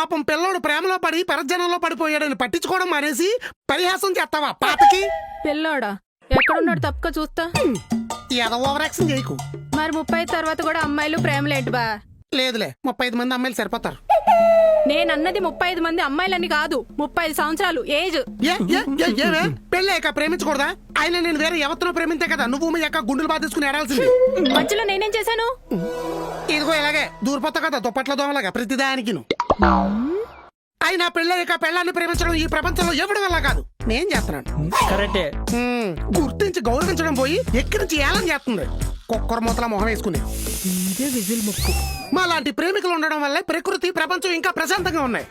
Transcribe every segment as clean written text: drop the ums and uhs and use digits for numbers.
పాపం పిల్లోడు ప్రేమలో పడి పరజనంలో పడిపోయాడని పట్టించుకోవడం మానేసి పరిహాసం చేస్తావా పాపకి? పిల్లోడా ఎక్కడున్నాడు తప్పక చూస్తా. ఏదో ఓవర్ యాక్షన్ చేయకు. మరి 35 తర్వాత కూడా అమ్మాయిలు ప్రేమలేంటి బా? లేదులే 35 మంది అమ్మాయిలు సరిపోతారు. నేనన్నది 35 మంది అమ్మాయిలని కాదు, 35 సంవత్సరాలు ఏజ్. పెళ్ళాక ప్రేమించకూడదా? ఆయన నేను వేరే ఎవరితో ప్రేమించే కదా నువ్వు మీ యొక్క గుండెలు బాధేసుకుని ఏడాల్సింది. మధ్యలో నేనేం చేశాను? ఇదిగో ఇలాగే దూరిపోతా కదా దుప్పట్ల దోమలాగా ప్రతిదానికి. ఆయన పెళ్ళాక పెళ్ళాన్ని ప్రేమించడం ఈ ప్రపంచంలో ఎవడి వల్ల కాదు, నేను చేస్తున్నాను. కరెక్టే. గుర్తించి గౌరవించడం పోయి ఎక్కడి నుంచి ఏలం చేస్తుంది కుక్కర మూతల మొహం వేసుకుని. విజిల్ ముక్కు. మా లాంటి ప్రేమికులు ఉండడం వల్ల ప్రకృతి ప్రపంచం ఇంకా ప్రశాంతంగా ఉన్నాయి.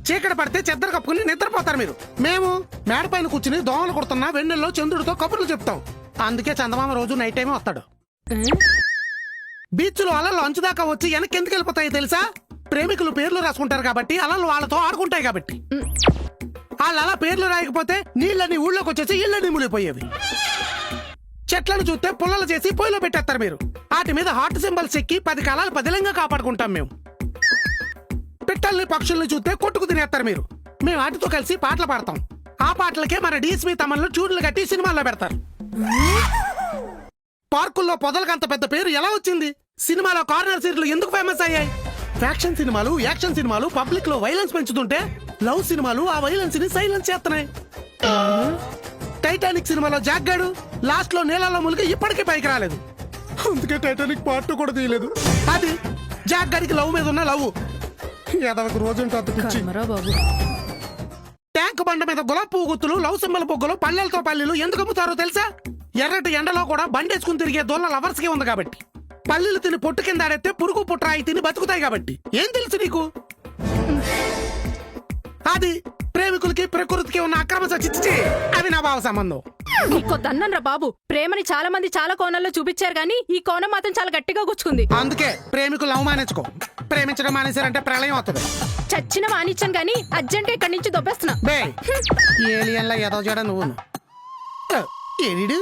చీకటి పడితే చెద్దరు కప్పుకుని నిద్రపోతారు మీరు. మేము మేడ పైన కూర్చుని దోమలు కొడుతున్నా వెన్నెల్లో చంద్రుడితో కబుర్లు చెప్తాం. అందుకే చందమామ రోజు నైట్ టైమే వస్తాడు. బీచ్ లో అలలు అంచుదాకా వచ్చి వెనక్కి ఎందుకు వెళ్ళిపోతాయి తెలుసా? ప్రేమికులు పేర్లు రాసుకుంటారు కాబట్టి, అలలు వాళ్ళతో ఆడుకుంటాయి కాబట్టి. వాళ్ళు అలా పేర్లు రాయకపోతే నీళ్ళని ఊళ్ళోకి వచ్చేసి ఇళ్ళని మునిగిపోయేవి. చెట్లను చూస్తే పుల్లలు చేసి పొయ్యిలో పెట్టేస్తారు మీరు. వాటి మీద హార్ట్ సింబల్స్ ఎక్కి 10 కాలాలు పదిలంగా కాపాడుకుంటాం మేము. పిట్టల్ని పక్షుల్ని చూస్తే కొట్టుకు తినేస్తారు మీరు. మేము వాటితో కలిసి పాటలు పాడతాం. ఆ పాటలకే మన డీఎస్పీ తమల్లో చూడులు కట్టి సినిమాల్లో పెడతారు. పార్కుల్లో పొదలకంత పెద్ద పేరు ఎలా వచ్చింది? సినిమాలో కార్నర్ సీట్లు ఎందుకు ఫేమస్ అయ్యాయి? ఫ్యాక్షన్ సినిమాలు, యాక్షన్ సినిమాలు పబ్లిక్ లో వైలెన్స్ పెంచుతుంటే లవ్ సినిమాలు ఆ వైలెన్స్ ని సైలెన్స్ చేస్తున్నాయి. టైటానిక్ సినిమాలో జాక్ గాడు లాస్ట్ లో నీళ్ళలో ములిగి ఇప్పటికీ పైకి రాలేదు. అందుకే టైటానిక్ పార్ట్ కూడా తీయలేదు. అది జాక్ గారికి లవ్ మీద ఉన్న లవ్. ఏదొక రోజు ట్యాంక్ బండ మీద గులాబ్ పువ్వు గుత్తులు, లవ్ సింబల్ పొగ్గులు, పల్లెలతో పల్లెలు ఎందుకు అమ్ముతారో తెలుసా? ఎర్రటి ఎండలో కూడా బండేసుకుని తిరిగే దొల్ల లవర్స్ కి ఉంది కాబట్టి. పల్లెలు తిని పొట్టు కింద ఆడేస్తే పురుగు పుట్రాయి తిని బతుకుతాయి కాబట్టి. ఏం తెలుసు నీకు? అది ప్రేమికులకి ప్రకృతికి ఉన్న అక్రమ చిచ్చి. అవి నా భావ సంబంధం. నీకో దన్నన్రా బాబు. ప్రేమని చాలా మంది చాలా కోణాల్లో చూపించారు గానీ ఈ కోణం మాత్రం చాలా గట్టిగా గుచ్చుకుంది. అందుకే ప్రేమికులు అవమానించుకో. ప్రేమించడం మానేశారంటే ప్రళయం అవుతుంది. చచ్చిన మానిచ్చాను గానీ అర్జెంట్ ఇక్కడి నుంచి దొబ్బేస్తున్నా. బే ఏలియన్లా ఏదో చేయడ నువ్వు. ఏడు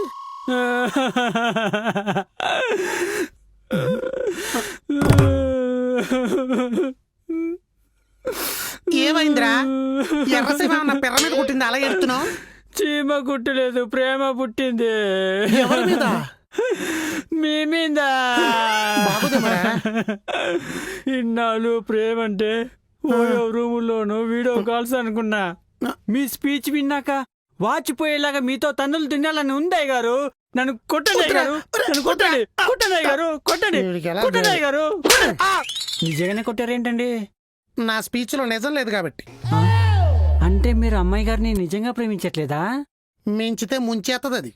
ఏమైందిరా? ఎర్రసీమ ఉన్న పిర్ర మీద కుట్టింది అలా ఎడుతున్నావు? చీమ కుట్టలేదు, ప్రేమ పుట్టింది. ఎవరి మీద? మీ మీద. ఇన్నాళ్ళు ప్రేమ అంటే ఓయో రూముల్లోనూ వీడియో కాల్స్ అనుకున్నా. మీ స్పీచ్ విన్నాక వాచిపోయేలాగా మీతో తన్నులు తినాలని ఉందయ్య గారు. నన్ను కొట్టండి గారు, నన్ను కొట్టండి, కొట్టండి గారు, కొట్టండి, కొట్టండి గారు. నిజంగానే కొట్టారేంటండి? నా స్పీచ్ లో నిజం లేదు కాబట్టి. అంటే మీరు అమ్మాయి గారిని నిజంగా ప్రేమించట్లేదా? మించితే ముంచేత్తది అది.